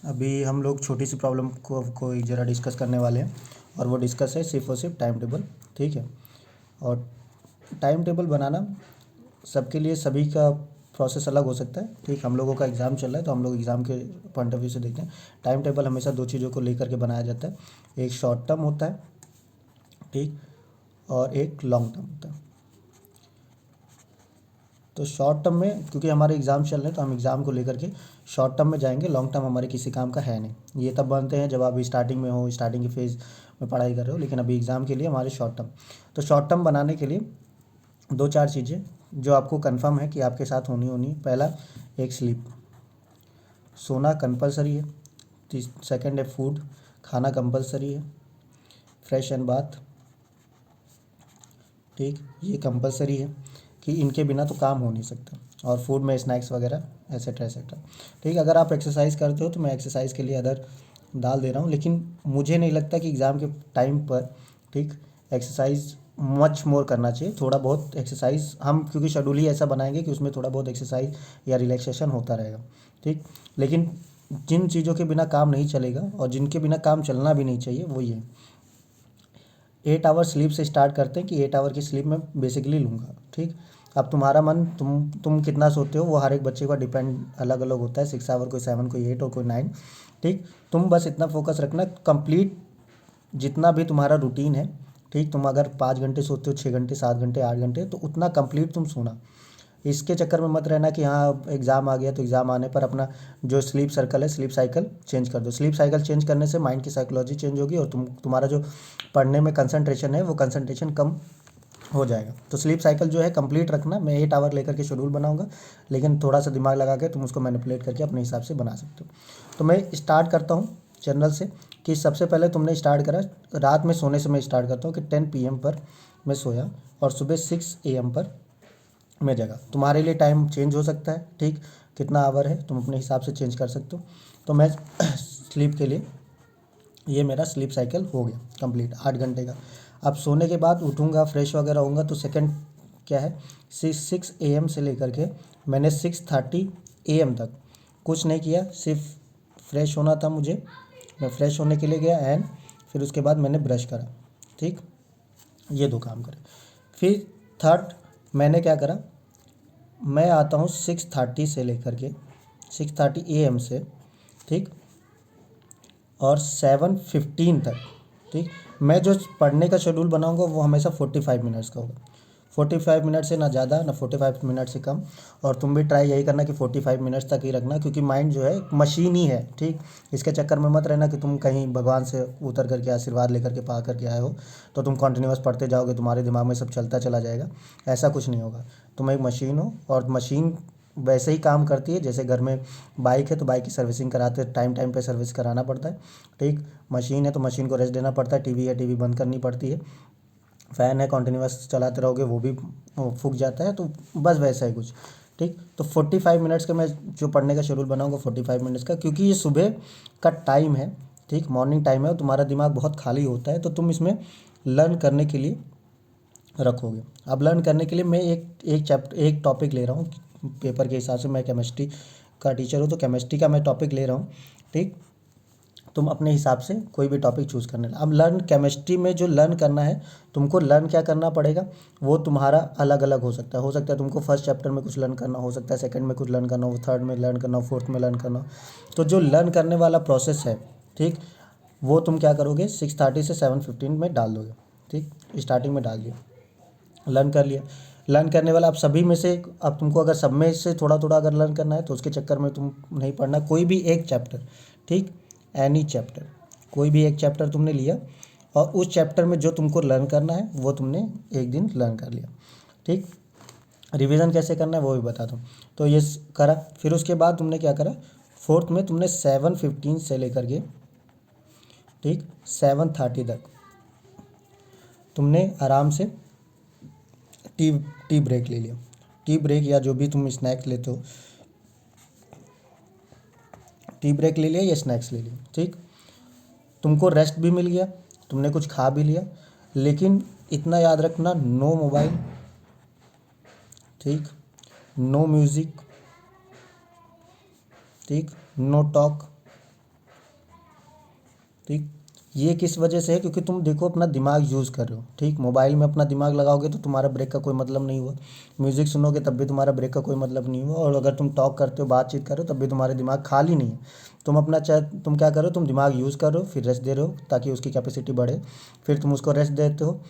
अभी हम लोग छोटी सी प्रॉब्लम को ज़रा डिस्कस करने वाले हैं, और वो डिस्कस है सिर्फ और सिर्फ टाइम टेबल। ठीक है। और टाइम टेबल बनाना सबके लिए सभी का प्रोसेस अलग हो सकता है। ठीक, हम लोगों का एग्ज़ाम चल रहा है तो हम लोग एग्ज़ाम के पॉइंट ऑफ व्यू से देखते हैं। टाइम टेबल हमेशा दो चीज़ों को लेकर के बनाया जाता है, एक शॉर्ट टर्म होता है, ठीक, और एक लॉन्ग टर्म होता है। तो शॉर्ट टर्म में क्योंकि हमारे एग्ज़ाम चल रहे हैं तो हम एग्ज़ाम को लेकर के शॉर्ट टर्म में जाएंगे, लॉन्ग टर्म हमारे किसी काम का है नहीं। ये तब बनते हैं जब आप स्टार्टिंग में हो, स्टार्टिंग के फेज़ में पढ़ाई कर रहे हो, लेकिन अभी एग्ज़ाम के लिए हमारे शॉर्ट टर्म। तो शॉर्ट टर्म बनाने के लिए दो चार चीज़ें जो आपको कंफर्म है कि आपके साथ होनी होनी है। पहला, एक स्लीप, सोना कंपलसरी है। सेकंड है फूड, खाना कंपलसरी है। फ्रेश एंड बाथ, ठीक, ये कंपलसरी है कि इनके बिना तो काम हो नहीं सकता। और फूड में स्नैक्स वगैरह एसेट्रा एसेट्रा। ठीक, अगर आप एक्सरसाइज करते हो तो मैं एक्सरसाइज के लिए अदर डाल दे रहा हूँ, लेकिन मुझे नहीं लगता कि एग्ज़ाम के टाइम पर, ठीक, एक्सरसाइज मच मोर करना चाहिए। थोड़ा बहुत एक्सरसाइज हम क्योंकि शेड्यूल ही ऐसा बनाएंगे कि उसमें थोड़ा बहुत एक्सरसाइज या रिलैक्सेशन होता रहेगा। ठीक, लेकिन जिन चीज़ों के बिना काम नहीं चलेगा और जिनके बिना काम चलना भी नहीं चाहिए वो ये 8 आवर स्लीप से स्टार्ट करते हैं कि 8 आवर की स्लीप मैं बेसिकली लूँगा। ठीक, अब तुम्हारा मन, तुम कितना सोते हो वो हर एक बच्चे का डिपेंड अलग अलग होता है। 6 आवर, कोई 7, कोई 8 और कोई 9। ठीक, तुम बस इतना फोकस रखना, कंप्लीट जितना भी तुम्हारा रूटीन है, ठीक, तुम अगर 5 घंटे सोते हो, 6 घंटे, 7 घंटे, 8 घंटे, तो उतना कंप्लीट तुम सोना। इसके चक्कर में मत रहना कि हाँ एग्ज़ाम आ गया तो एग्ज़ाम आने पर अपना जो स्लीप सर्कल है, स्लीप साइकिल चेंज कर दो। स्लीप साइकिल चेंज करने से माइंड की साइकोलॉजी चेंज होगी और तुम्हारा जो पढ़ने में कंसंट्रेशन है वो कंसंट्रेशन कम हो जाएगा। तो स्लीप साइकिल जो है कंप्लीट रखना। मैं 8 आवर लेकर के शेड्यूल बनाऊंगा, लेकिन थोड़ा सा दिमाग लगा के तुम उसको मैनिपुलेट करके अपने हिसाब से बना सकते हो। तो मैं स्टार्ट करता हूँ जनरल से कि सबसे पहले तुमने स्टार्ट करा रात में सोने से। मैं स्टार्ट करता हूँ कि 10 PM पर मैं सोया और सुबह 6 AM पर मैं जगह। तुम्हारे लिए टाइम चेंज हो सकता है, ठीक, कितना आवर है तुम अपने हिसाब से चेंज कर सकते हो। तो मैं स्लीप के लिए, ये मेरा स्लीप साइकिल हो गया कंप्लीट 8 घंटे का। अब सोने के बाद उठूँगा, फ्रेश वगैरह होऊंगा, तो सेकंड क्या है, 6 AM से लेकर के मैंने 6:30 AM तक कुछ नहीं किया, सिर्फ फ्रेश होना था मुझे। मैं फ्रेश होने के लिए गया एंड फिर उसके बाद मैंने ब्रश करा। ठीक, ये दो काम करे। फिर थर्ड मैंने क्या करा, मैं आता हूँ 6:30 से लेकर के 6:30 AM से, ठीक, और 7:15 तक। ठीक, मैं जो पढ़ने का शेड्यूल बनाऊंगा वो हमेशा 45 मिनट्स का होगा। 45 मिनट से ना ज़्यादा ना 45 मिनट से कम। और तुम भी ट्राई यही करना कि 45 मिनट्स तक ही रखना, क्योंकि माइंड जो है मशीन ही है। ठीक, इसके चक्कर में मत रहना कि तुम कहीं भगवान से उतर करके आशीर्वाद लेकर के पा करके आए हो तो तुम कंटिन्यूस पढ़ते जाओगे, तुम्हारे दिमाग में सब चलता चला जाएगा। ऐसा कुछ नहीं होगा। तुम एक मशीन हो और मशीन वैसे ही काम करती है जैसे घर में बाइक है तो बाइक की सर्विसिंग कराते टाइम टाइम पे सर्विस कराना पड़ता है। ठीक, मशीन है तो मशीन को रेस्ट देना पड़ता है। टीवी है, टीवी बंद करनी पड़ती है। फ़ैन है, कॉन्टीन्यूअस चलाते रहोगे वो भी फूक जाता है। तो बस वैसा ही कुछ। ठीक, तो 45 मिनट्स का मैं जो पढ़ने का शेड्यूल बनाऊंगा 45 मिनट्स का, क्योंकि ये सुबह का टाइम है। ठीक, मॉर्निंग टाइम है और तुम्हारा दिमाग बहुत खाली होता है, तो तुम इसमें लर्न करने के लिए रखोगे। अब लर्न करने के लिए मैं एक टॉपिक ले रहा हूँ पेपर के हिसाब से। मैं केमिस्ट्री का टीचर हूँ तो केमिस्ट्री का मैं टॉपिक ले रहा हूँ। ठीक, तुम अपने हिसाब से कोई भी टॉपिक चूज़ करने। अब लर्न केमिस्ट्री में जो लर्न करना है, तुमको लर्न क्या करना पड़ेगा वो तुम्हारा अलग अलग हो सकता है तुमको फर्स्ट चैप्टर में कुछ लर्न करना, हो सकता है सेकंड में कुछ लर्न करना हो, थर्ड में लर्न करना हो, फोर्थ में लर्न करना हो। तो जो लर्न करने वाला प्रोसेस है, ठीक, वो तुम क्या करोगे, 6:30 से 7:15 में डाल दोगे। ठीक, स्टार्टिंग में डाल दिया, लर्न कर लिया। लर्न करने वाला अब सभी में से, अब तुमको अगर सब में से थोड़ा थोड़ा अगर लर्न करना है तो उसके चक्कर में तुम नहीं पढ़ना, कोई भी एक चैप्टर। ठीक, एनी चैप्टर, कोई भी एक चैप्टर तुमने लिया और उस चैप्टर में जो तुमको लर्न करना है वो तुमने एक दिन लर्न कर लिया। ठीक, रिवीजन कैसे करना है वो भी बता दूँ। तो ये करा, फिर उसके बाद तुमने क्या करा, फोर्थ में तुमने 7:15 से लेकर के, ठीक, 7:30 तक तुमने आराम से टी टी ब्रेक ले लिया। टी ब्रेक या जो भी तुम स्नैक्स लेते हो, टी ब्रेक ले लिया या स्नैक्स ले लिया। ठीक, तुमको रेस्ट भी मिल गया, तुमने कुछ खा भी लिया, लेकिन इतना याद रखना, नो मोबाइल, ठीक, नो म्यूज़िक, ठीक, नो टॉक, ठीक। ये किस वजह से है, क्योंकि तुम देखो अपना दिमाग यूज़ कर रहे हो। ठीक, मोबाइल में अपना दिमाग लगाओगे तो तुम्हारा ब्रेक का कोई मतलब नहीं हुआ, म्यूज़िक सुनोगे तब भी तुम्हारा ब्रेक का कोई मतलब नहीं हुआ, और अगर तुम टॉक करते हो, बातचीत कर रहे हो, तब भी तुम्हारे दिमाग खाली नहीं है। तुम अपना चाहे तुम क्या कर रहे हो, तुम दिमाग यूज़ कर रहे हो, फिर रेस्ट दे रहे हो ताकि उसकी कैपेसिटी बढ़े, फिर तुम उसको रेस्ट देते हो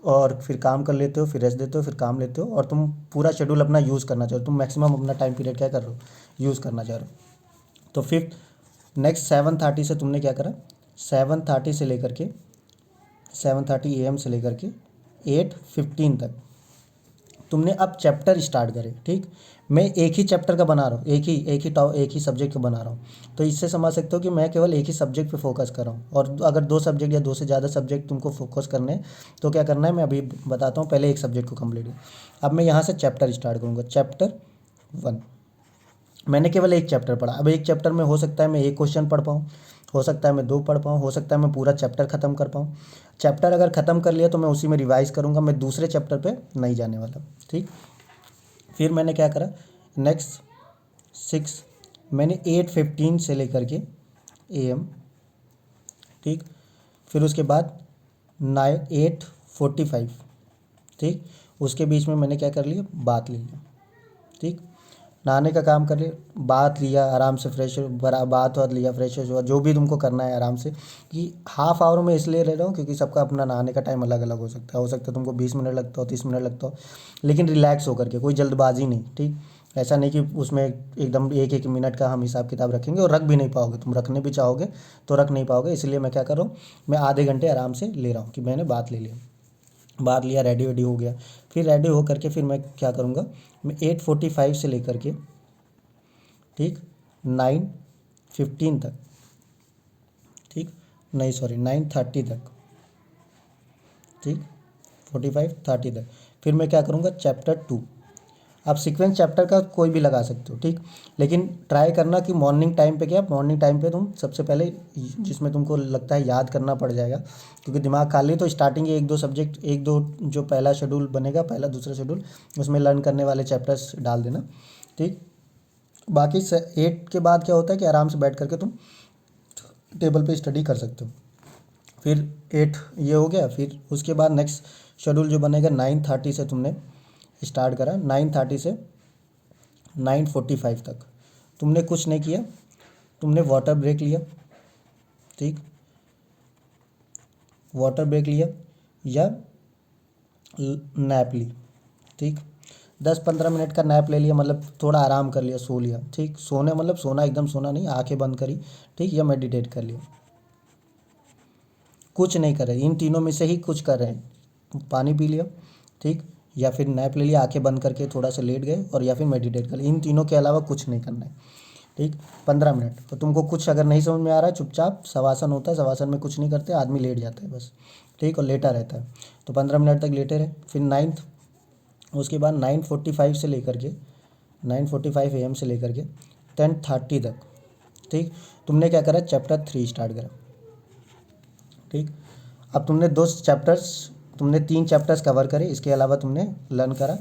और फिर काम कर लेते हो, फिर रेस्ट देते हो, फिर काम लेते हो, और तुम पूरा शेड्यूल अपना यूज़ करना चाहो, तुम मैक्सिमम अपना टाइम पीरियड क्या कर रहे हो, यूज़ करना चाह रहे हो। तो फिर नेक्स्ट 7:30 से तुमने क्या करा, 7:30 से लेकर के 7:30 AM से लेकर के 8:15 तक तुमने अब चैप्टर स्टार्ट करे। ठीक, मैं एक ही चैप्टर का बना रहा हूँ, एक ही सब्जेक्ट का बना रहा हूँ, तो इससे समझ सकते हो कि मैं केवल एक ही सब्जेक्ट पे फोकस कर रहा हूँ। और अगर दो सब्जेक्ट या दो से ज़्यादा सब्जेक्ट तुमको फोकस करने हैं तो क्या करना है, मैं अभी बताता हूँ। पहले एक सब्जेक्ट को कंप्लीट है। अब मैं यहाँ से चैप्टर स्टार्ट करूँगा। चैप्टर 1 मैंने केवल एक चैप्टर पढ़ा। अब एक चैप्टर में हो सकता है मैं एक क्वेश्चन पढ़ पाऊँ, हो सकता है मैं दो पढ़ पाऊँ, हो सकता है मैं पूरा चैप्टर ख़त्म कर पाऊँ। चैप्टर अगर ख़त्म कर लिया तो मैं उसी में रिवाइज़ करूँगा, मैं दूसरे चैप्टर पे नहीं जाने वाला। ठीक, फिर मैंने क्या करा, नेक्स्ट 6 मैंने 8:15 से लेकर के AM। ठीक, फिर उसके बाद 8:45। ठीक, उसके बीच में मैंने क्या कर लिया, बात ले लिया। ठीक, नहाने का काम कर लिया, बात लिया, आराम से फ्रेश बात और लिया, फ्रेश हुआ, जो भी तुमको करना है आराम से। कि हाफ आवर में इसलिए ले रहा हूँ क्योंकि सबका अपना नहाने का टाइम अलग अलग हो सकता है तुमको 20 मिनट लगता हो, 30 मिनट लगता हो, लेकिन रिलैक्स होकर के, कोई जल्दबाजी नहीं। ठीक, ऐसा नहीं कि उसमें एकदम एक एक मिनट का हम हिसाब किताब रखेंगे, और रख भी नहीं पाओगे, तुम रखने भी चाहोगे तो रख नहीं पाओगे। इसलिए मैं क्या कर रहा हूँ, मैं आधे घंटे आराम से ले रहा हूँ कि मैंने बात ले लिया, बात लिया, रेडी वेडी हो गया। फिर रेडी हो करके फिर मैं क्या करूँगा, मैं 8:45 से लेकर के, ठीक, 9:15 तक, ठीक, नहीं सॉरी 9:30 तक, ठीक, 45:30 तक फिर मैं क्या करूँगा, चैप्टर 2। आप सीक्वेंस चैप्टर का कोई भी लगा सकते हो। ठीक, लेकिन ट्राई करना कि मॉर्निंग टाइम पे, क्या मॉर्निंग टाइम पे तुम सबसे पहले जिसमें तुमको लगता है याद करना पड़ जाएगा, क्योंकि दिमाग खाली, तो स्टार्टिंग के एक दो सब्जेक्ट, एक दो जो पहला शेड्यूल बनेगा, पहला दूसरा शेड्यूल, उसमें लर्न करने वाले चैप्टर्स डाल देना। ठीक, बाकी 8 के बाद क्या होता है कि आराम से बैठ करके तुम टेबल पे स्टडी कर सकते हो। फिर 8 ये हो गया। फिर उसके बाद नेक्स्ट शेड्यूल जो बनेगा, 9:30 से तुमने स्टार्ट करा, 9:30 से 9:45 तक तुमने कुछ नहीं किया, तुमने वाटर ब्रेक लिया। ठीक, वाटर ब्रेक लिया या नैप ली। ठीक, 10-15 मिनट का नैप ले लिया, मतलब थोड़ा आराम कर लिया, सो लिया। ठीक, सोने मतलब सोना एकदम सोना नहीं, आंखें बंद करी। ठीक, या मेडिटेट कर लिया, कुछ नहीं कर रहे, इन तीनों में से ही कुछ कर रहे हैं। पानी पी लिया, ठीक, या फिर नैप ले लिया, आंखें बंद करके थोड़ा सा लेट गए, और या फिर मेडिटेट कर लिया। इन तीनों के अलावा कुछ नहीं करना है। ठीक, 15 मिनट। तो तुमको कुछ अगर नहीं समझ में आ रहा है, चुपचाप शवासन होता है, शवासन में कुछ नहीं करते, आदमी लेट जाता है बस। ठीक, और लेटा रहता है, तो 15 मिनट तक लेटे रहे। फिर उसके बाद 9:45 से लेकर के 9:45 AM से लेकर के 10:30 तक, ठीक, तुमने क्या करा, चैप्टर 3 स्टार्ट करा। ठीक, अब तुमने 3 चैप्टर्स कवर करे, इसके अलावा तुमने लर्न करा।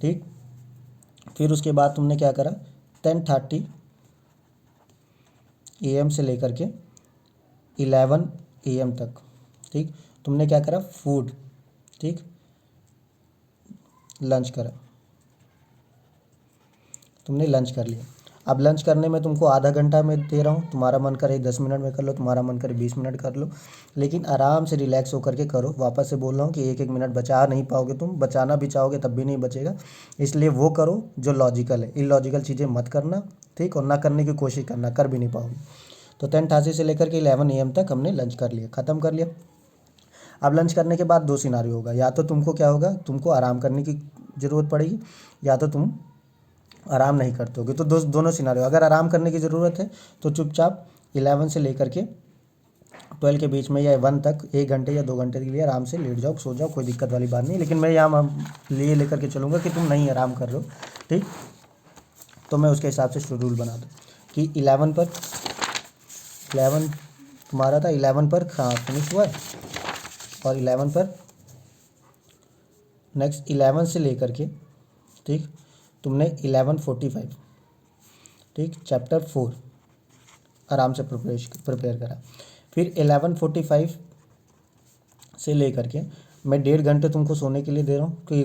ठीक, फिर उसके बाद तुमने क्या करा, 10:30 AM से लेकर के 11 AM तक, ठीक, तुमने क्या करा, फूड, ठीक, लंच करा, तुमने लंच कर लिया। अब लंच करने में तुमको आधा घंटा मैं दे रहा हूँ, तुम्हारा मन करे 10 मिनट में कर लो, तुम्हारा मन करे 20 मिनट कर लो, लेकिन आराम से रिलैक्स होकर के करो। वापस से बोल रहा हूँ कि एक एक मिनट बचा नहीं पाओगे, तुम बचाना भी चाहोगे तब भी नहीं बचेगा। इसलिए वो करो जो लॉजिकल है, इलॉजिकल चीज़ें मत करना। ठीक, और ना करने की कोशिश करना, कर भी नहीं पाओगे। तो 10:30 से लेकर के 11 AM तक हमने लंच कर लिया, ख़त्म कर लिया। अब लंच करने के बाद दो सिनारियो होगा, या तो तुमको क्या होगा, तुमको आराम करने की ज़रूरत पड़ेगी, या तो तुम आराम नहीं करते होगे। तो दोनों सिनारियो, अगर आराम करने की ज़रूरत है तो चुपचाप 11 से लेकर के 12 के बीच में या 1 तक 1 घंटे या 2 घंटे के लिए आराम से लेट जाओ, सो जाओ, कोई दिक्कत वाली बात नहीं। लेकिन मैं यहाँ लेकर के चलूँगा कि तुम नहीं आराम कर रहे हो। ठीक, तो मैं उसके हिसाब से शेड्यूल बना दूँ कि 11 तुम्हारा था, 11 पर हाँ फिनिश हुआ, और 11 पर नेक्स्ट 11 से लेकर के, ठीक, तुमने 11:45, ठीक, चैप्टर 4 आराम से प्रिपेयर करा। फिर 11:45 से लेकर के मैं 1.5 घंटे तुमको सोने के लिए दे रहा हूँ कि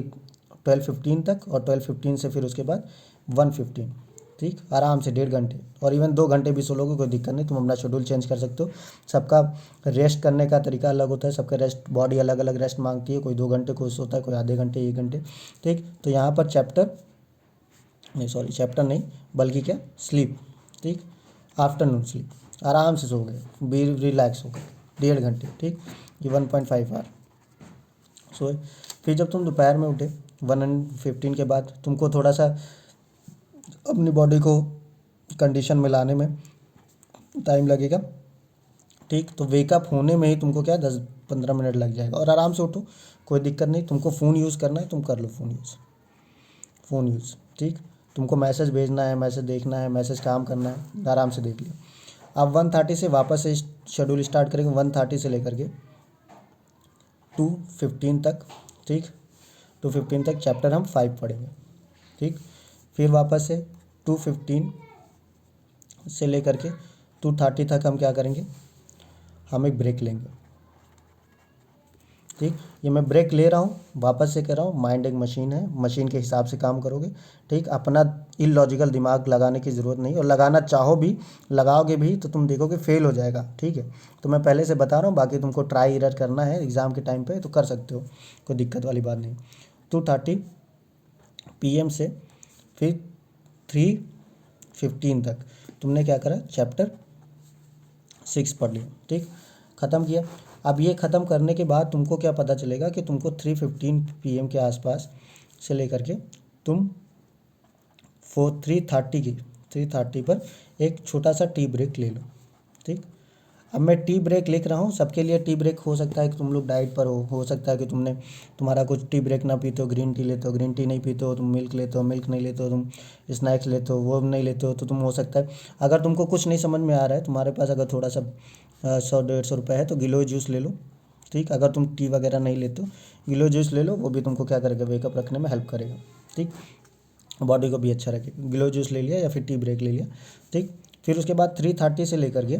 12:15 तक, और 12:15 से फिर उसके बाद 1:15, ठीक, आराम से 1.5 घंटे, और इवन 2 घंटे भी सो लोगे कोई दिक्कत नहीं, तुम अपना शेड्यूल चेंज कर सकते हो। सबका रेस्ट करने का तरीका अलग होता है, सबका रेस्ट बॉडी अलग अलग रेस्ट मांगती है, कोई 2 घंटे कोई सोता है, कोई आधे घंटे 1 घंटे, ठीक। तो यहाँ पर चैप्टर नहीं बल्कि क्या, स्लीप, ठीक, आफ्टरनून स्लीप, आराम से सो गए, बी रिलैक्स हो गए 1.5 घंटे, ठीक, ये 1.5 आवर सोए। फिर जब तुम दोपहर में उठे 1:15 के बाद, तुमको थोड़ा सा अपनी बॉडी को कंडीशन में लाने में टाइम लगेगा, ठीक। तो वेकअप होने में ही तुमको क्या 10-15 मिनट लग जाएगा, और आराम से उठो, कोई दिक्कत नहीं। तुमको फ़ोन यूज़ करना है तुम कर लो फ़ोन यूज़, ठीक। तुमको मैसेज भेजना है, मैसेज देखना है, मैसेज काम करना है, आराम से देख लियो। अब 1:30 से वापस से शेड्यूल स्टार्ट करेंगे, 1:30 से लेकर के 2:15 तक, ठीक, 2:15 तक चैप्टर हम 5 पढ़ेंगे, ठीक। फिर वापस से 2:15 से लेकर के 2:30 तक हम क्या करेंगे, हम एक ब्रेक लेंगे, ठीक। ये मैं ब्रेक ले रहा हूँ, वापस से कह रहा हूँ, माइंड एक मशीन है, मशीन के हिसाब से काम करोगे, ठीक। अपना इलॉजिकल दिमाग लगाने की ज़रूरत नहीं, और लगाना चाहो भी, लगाओगे भी तो तुम देखोगे फेल हो जाएगा, ठीक है। तो मैं पहले से बता रहा हूँ, बाकी तुमको ट्राई एरर करना है एग्ज़ाम के टाइम पे तो कर सकते हो, कोई दिक्कत वाली बात नहीं। 2:30 PM से फिर 3:15 तक तुमने क्या करा, चैप्टर 6 पढ़ लिया, ठीक, ख़त्म किया। अब ये ख़त्म करने के बाद तुमको क्या पता चलेगा कि तुमको 3:15 PM के आसपास से लेकर के तुम 3:30 पर एक छोटा सा टी ब्रेक ले लो, ठीक। अब मैं टी ब्रेक लिख रहा हूँ, सबके लिए टी ब्रेक हो सकता है कि तुम लोग डाइट पर हो सकता है कि तुम्हारा कुछ टी ब्रेक ना पीते हो, ग्रीन टी लेते हो, ग्रीन टी नहीं पीते हो, तुम मिल्क लेते हो, मिल्क नहीं लेते हो, तुम स्नैक्स लेते हो, वो नहीं लेते हो, तो तुम हो सकता है अगर तुमको कुछ नहीं समझ में आ रहा है, तुम्हारे पास अगर थोड़ा सा 100-150 रुपये है तो गिलोय जूस ले लो, ठीक। अगर तुम टी वगैरह नहीं लेते हो, गिलोय जूस ले लो, वो भी तुमको क्या करेगा, वेकअप रखने में हेल्प करेगा, ठीक, बॉडी को भी अच्छा रखेगा। गिलोय जूस ले लिया या फिर टी ब्रेक ले लिया, ठीक। फिर उसके बाद 3:30 से लेकर के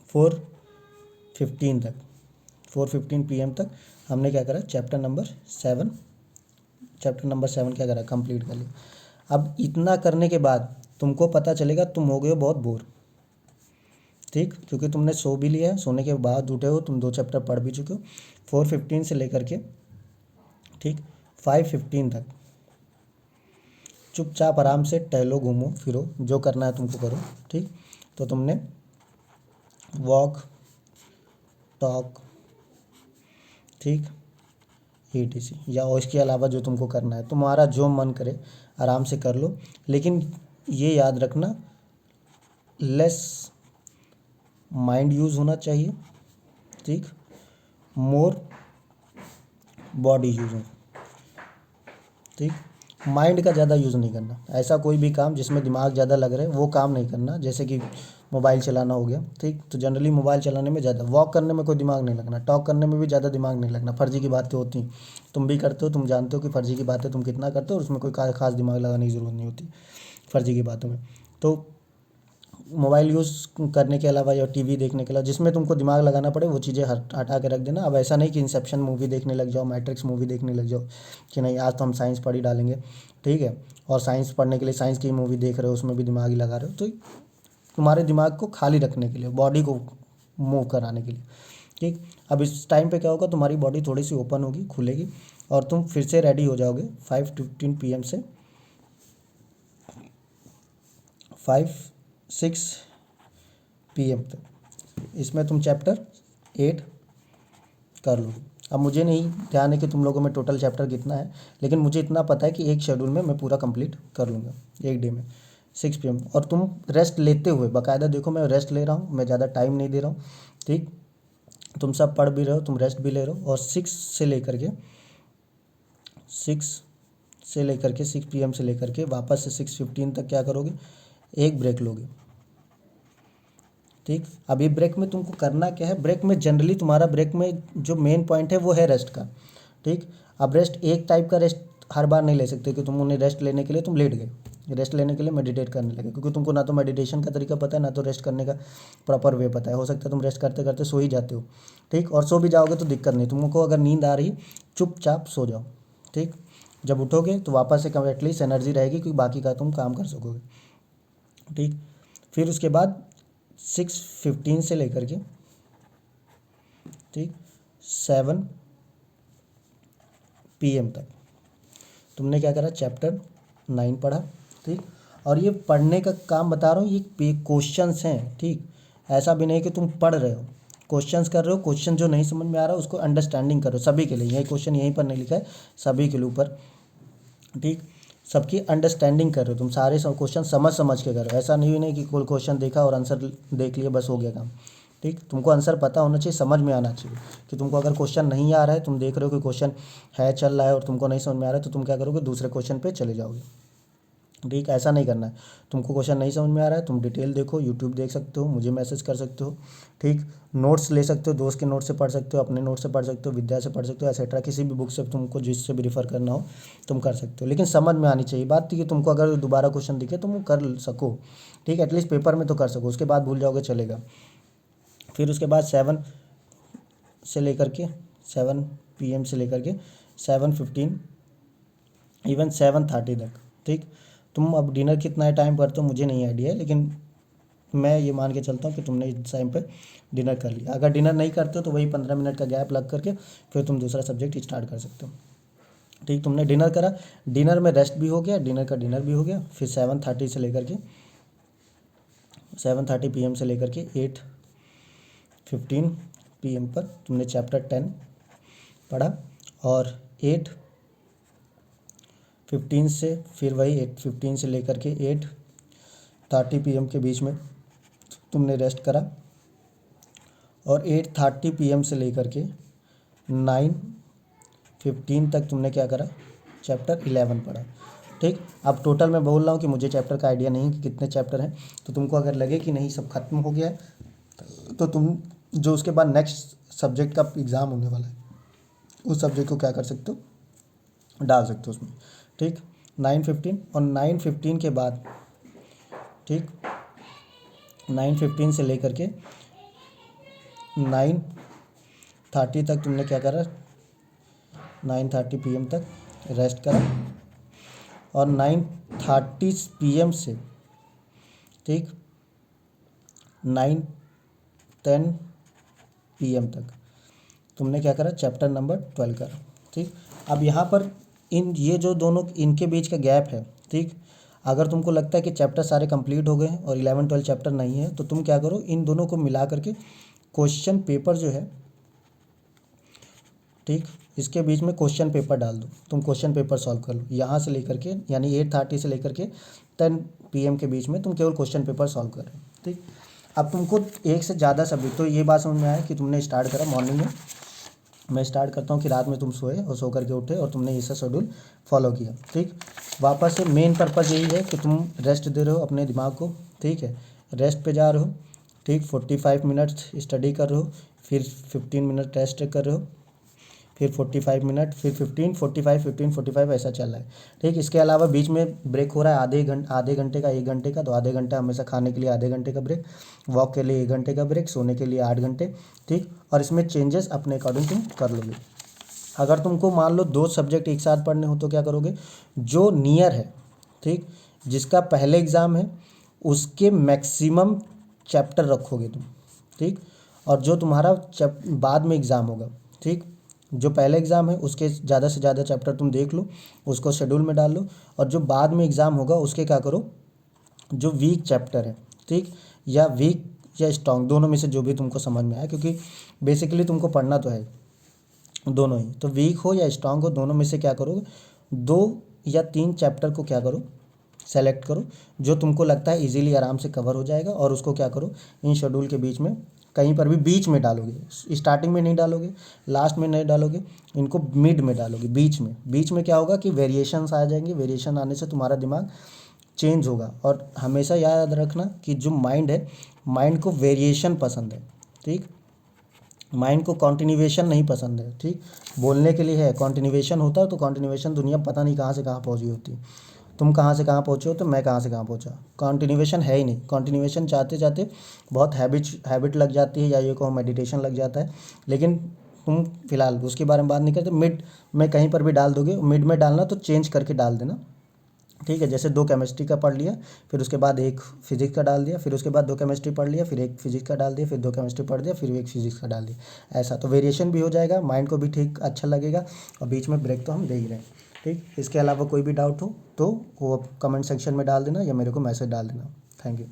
4:15 तक, 4:15 PM तक हमने क्या करा, चैप्टर नंबर 7 क्या करा, कंप्लीट कर लिया। अब इतना करने के बाद तुमको पता चलेगा तुम हो गए हो बहुत बोर, ठीक, क्योंकि तुमने सो भी लिया है, सोने के बाद उठे हो, तुम 2 चैप्टर पढ़ भी चुके हो। 4:15 से लेकर के, ठीक, 5:15 तक चुपचाप आराम से टहलो, घूमो फिरो, जो करना है तुमको करो, ठीक। तो तुमने वॉक, टॉक, ठीक, ETC या इसके अलावा जो तुमको करना है, तुम्हारा जो मन करे आराम से कर लो, लेकिन ये याद रखना लेस माइंड यूज़ होना चाहिए, ठीक, मोर बॉडी यूज़ हो, ठीक। माइंड का ज़्यादा यूज़ नहीं करना, ऐसा कोई भी काम जिसमें दिमाग ज़्यादा लग रहा है वो काम नहीं करना, जैसे कि मोबाइल चलाना हो गया, ठीक। तो जनरली मोबाइल चलाने में ज़्यादा, वॉक करने में कोई दिमाग नहीं लगना, टॉक करने में भी ज़्यादा दिमाग नहीं लगना, फर्जी की बातें होती हैं, तुम भी करते हो, तुम जानते हो कि फर्जी की बातें तुम कितना करते हो, और उसमें कोई खास दिमाग लगाने की ज़रूरत नहीं होती फर्जी की बातों में। तो मोबाइल यूज़ करने के अलावा या टीवी देखने के अलावा जिसमें तुमको दिमाग लगाना पड़े वो चीज़ें हटा के रख देना। अब ऐसा नहीं कि इंसेप्शन मूवी देखने लग जाओ, मैट्रिक्स मूवी देखने लग जाओ कि नहीं आज तो हम साइंस पढ़ ही डालेंगे, ठीक है, और साइंस पढ़ने के लिए साइंस की मूवी देख रहे हो, उसमें भी दिमाग ही लगा रहे हो। तो तुम्हारे दिमाग को खाली रखने के लिए, बॉडी को मूव कराने के लिए, ठीक। अब इस टाइम पे क्या होगा, तुम्हारी बॉडी थोड़ी सी ओपन होगी, खुलेगी, और तुम फिर से रेडी हो जाओगे 5:15 PM से 5-6 PM तक। इसमें तुम चैप्टर 8 कर लो। अब मुझे नहीं ध्यान है कि तुम लोगों में टोटल चैप्टर कितना है, लेकिन मुझे इतना पता है कि एक शेड्यूल में मैं पूरा कंप्लीट कर लूँगा, एक डे में 6 PM। और तुम रेस्ट लेते हुए, बाकायदा देखो मैं रेस्ट ले रहा हूँ, मैं ज़्यादा टाइम नहीं दे रहा हूँ, ठीक। तुम सब पढ़ भी रहे हो, तुम रेस्ट भी ले रहे हो, और 6 से लेकर के 6 PM से लेकर के वापस से 6:15 तक क्या करोगे, एक ब्रेक लोगे, ठीक। अब ये ब्रेक में तुमको करना क्या है, ब्रेक में जनरली तुम्हारा ब्रेक में जो मेन पॉइंट है वो है रेस्ट का, ठीक। अब रेस्ट एक टाइप का रेस्ट हर बार नहीं ले सकते कि तुम उन्हें रेस्ट लेने के लिए तुम लेट गए, रेस्ट लेने के लिए मेडिटेट करने लगे, क्योंकि तुमको ना तो मेडिटेशन का तरीका पता है, ना तो रेस्ट करने का प्रॉपर वे पता है। हो सकता है तुम रेस्ट करते करते सो ही जाते हो, ठीक, और सो भी जाओगे तो दिक्कत नहीं, तुमको अगर नींद आ रही चुपचाप सो जाओ, ठीक। जब उठोगे तो वापस से कम एटलीस्ट एनर्जी रहेगी, क्योंकि बाकी का तुम काम कर सकोगे, ठीक। फिर उसके बाद 6:15 से लेकर के, ठीक, 7 PM तक तुमने क्या करा, चैप्टर 9 पढ़ा, ठीक। और ये पढ़ने का काम बता रहा हूँ, ये क्वेश्चंस हैं, ठीक। ऐसा भी नहीं कि तुम पढ़ रहे हो, क्वेश्चंस कर रहे हो, क्वेश्चन जो नहीं समझ में आ रहा उसको अंडरस्टैंडिंग करो, सभी के लिए। यही क्वेश्चन यहीं पर नहीं लिखा है, सभी के लिए ऊपर, ठीक। सबकी अंडरस्टैंडिंग कर रहे हो तुम, सारे सब क्वेश्चन समझ के करो। ऐसा नहीं कि कोई क्वेश्चन देखा और आंसर देख लिया बस हो गया काम, ठीक। तुमको आंसर पता होना चाहिए, समझ में आना चाहिए। कि तुमको अगर क्वेश्चन नहीं आ रहा है, तुम देख रहे हो कि क्वेश्चन है चल रहा है और तुमको नहीं समझ में आ रहा है, तो तुम क्या करोगे, दूसरे क्वेश्चन पे चले जाओगे, ठीक। ऐसा नहीं करना है। तुमको क्वेश्चन नहीं समझ में आ रहा है, तुम डिटेल देखो, यूट्यूब देख सकते हो, मुझे मैसेज कर सकते हो, ठीक। नोट्स ले सकते हो, दोस्त के नोट से पढ़ सकते हो, अपने नोट से पढ़ सकते हो, विद्या से पढ़ सकते हो, एक्सेट्रा किसी भी बुक से तुमको जिससे भी रिफ़र करना हो तुम कर सकते हो। लेकिन समझ में आनी चाहिए बात, कि तुमको अगर दोबारा क्वेश्चन दिखे तुम कर सको, ठीक। एटलीस्ट पेपर में तो कर सको, उसके बाद भूल जाओगे चलेगा। फिर उसके बाद 7 से लेकर के 7 PM से लेकर के 7:15 इवन 7:30 तक, ठीक। तुम अब डिनर कितना टाइम करते हो मुझे नहीं आइडिया है, लेकिन मैं ये मान के चलता हूँ कि तुमने इस टाइम पे डिनर कर लिया। अगर डिनर नहीं करते हो तो वही 15 मिनट का गैप लग करके फिर तुम दूसरा सब्जेक्ट स्टार्ट कर सकते हो, ठीक। तुमने डिनर करा, डिनर में रेस्ट भी हो गया, डिनर भी हो गया। फिर 7:30 से लेकर के 7:30 PM से लेकर के 8:15 PM पर तुमने चैप्टर 10 पढ़ा, और 8:15 से फिर वही 8:15 से लेकर के 8:30 PM के बीच में तुमने रेस्ट करा, और 8:30 PM से लेकर के 9:15 तक तुमने क्या करा, चैप्टर 11 पढ़ा, ठीक। अब टोटल मैं बोल रहा हूँ कि मुझे चैप्टर का आइडिया नहीं कि कितने चैप्टर हैं, तो तुमको अगर लगे कि नहीं सब खत्म हो गया है, तो तुम जो उसके बाद नेक्स्ट सब्जेक्ट का एग्ज़ाम होने वाला है उस सब्जेक्ट को क्या कर सकते हो, डाल सकते हो उसमें, ठीक। 9:15 और 9:15 के बाद, ठीक, 9:15 से लेकर के 9:30 तक तुमने क्या करा, 9:30 PM तक रेस्ट करा, और 9:30 PM से, ठीक, 9:10 PM तक तुमने क्या करा, चैप्टर नंबर 12 करा, ठीक। अब यहाँ पर ये जो दोनों इनके बीच का गैप है, ठीक, अगर तुमको लगता है कि चैप्टर सारे कंप्लीट हो गए हैं और 11-12 चैप्टर नहीं है, तो तुम क्या करो, इन दोनों को मिला करके क्वेश्चन पेपर जो है, ठीक, इसके बीच में क्वेश्चन पेपर डाल दो, तुम क्वेश्चन पेपर सॉल्व कर लो यहाँ से लेकर के, यानी 8:30 से लेकर के 10 PM के बीच में तुम केवल क्वेश्चन पेपर सॉल्व कर रहे हो, ठीक। अब तुमको एक से ज़्यादा सब्जेक्ट, तो ये बात समझ में आया कि तुमने स्टार्ट करा मॉर्निंग में, मैं स्टार्ट करता हूँ कि रात में तुम सोए और सो करके उठे और तुमने इसका शेड्यूल फॉलो किया, ठीक। वापस से मेन पर्पज़ यही है कि तुम रेस्ट दे रहे हो अपने दिमाग को, ठीक है, रेस्ट पे जा रहे हो, ठीक। 45 मिनट्स स्टडी कर रहे हो, फिर 15 मिनट रेस्ट कर रहे हो, फिर 45 मिनट, फिर 15 45 ऐसा चल रहा है, ठीक। इसके अलावा बीच में ब्रेक हो रहा है आधे घंटे का 1 घंटे का, तो आधे घंटा हमेशा खाने के लिए आधे घंटे का ब्रेक, वॉक के लिए 1 घंटे का ब्रेक, सोने के लिए 8 घंटे, ठीक। और इसमें चेंजेस अपने अकॉर्डिंग तुम कर लोगे। अगर तुमको मान लो 2 सब्जेक्ट एक साथ पढ़ने हो तो क्या करोगे, जो नियर है, ठीक, जिसका पहले एग्ज़ाम है उसके मैक्सिमम चैप्टर रखोगे तुम, ठीक। और जो तुम्हारा बाद में एग्ज़ाम होगा, ठीक, जो पहले एग्ज़ाम है उसके ज़्यादा से ज़्यादा चैप्टर तुम देख लो, उसको शेड्यूल में डाल लो, और जो बाद में एग्ज़ाम होगा उसके क्या करो, जो वीक चैप्टर है, ठीक, या वीक या स्ट्रॉन्ग, दोनों में से जो भी तुमको समझ में आए, क्योंकि बेसिकली तुमको पढ़ना तो है दोनों ही, तो वीक हो या स्ट्रांग हो दोनों में से क्या करो, 2 या 3 चैप्टर को क्या करो, सेलेक्ट करो, जो तुमको लगता है इजीली आराम से कवर हो जाएगा, और उसको क्या करो, इन शेड्यूल के बीच में कहीं पर भी बीच में डालोगे, स्टार्टिंग में नहीं डालोगे, लास्ट में नहीं डालोगे, इनको मिड में डालोगे, बीच में क्या होगा कि वेरिएशंस आ जाएंगे, वेरिएशन आने से तुम्हारा दिमाग चेंज होगा। और हमेशा याद रखना कि जो माइंड है, माइंड को वेरिएशन पसंद है, ठीक, माइंड को कॉन्टिन्यूएशन नहीं पसंद है, ठीक। बोलने के लिए है, कॉन्टिन्यूएशन होता है तो कॉन्टिन्यूएशन दुनिया पता नहीं कहाँ से कहाँ पहुँची होती है, तुम कहाँ से कहाँ पहुँचे हो तो मैं कहाँ से कहाँ पहुँचा। कॉन्टिन्यूएशन है ही नहीं। कॉन्टिन्यूएशन चाहते चाहते बहुत हैबिट लग जाती है, या ये कहो मेडिटेशन लग जाता है। लेकिन तुम फिलहाल उसके बारे में बात नहीं करते, मिड में कहीं पर भी डाल दोगे, मिड में डालना तो चेंज करके डाल देना, ठीक है। जैसे 2 केमिस्ट्री का पढ़ लिया, फिर उसके बाद 1 फिजिक्स का डाल दिया, फिर उसके बाद 2 केमिस्ट्री पढ़ लिया, फिर 1 फिजिक्स का डाल दिया, फिर 2 केमिस्ट्री पढ़ दिया, फिर 1 फिजिक्स का डाल दिया। ऐसा तो वेरिएशन भी हो जाएगा, माइंड को भी ठीक अच्छा लगेगा, और बीच में ब्रेक तो हम दे ही रहे हैं, ठीक। इसके अलावा कोई भी डाउट हो तो वो कमेंट सेक्शन में डाल देना, या मेरे को मैसेज डाल देना। Thank you.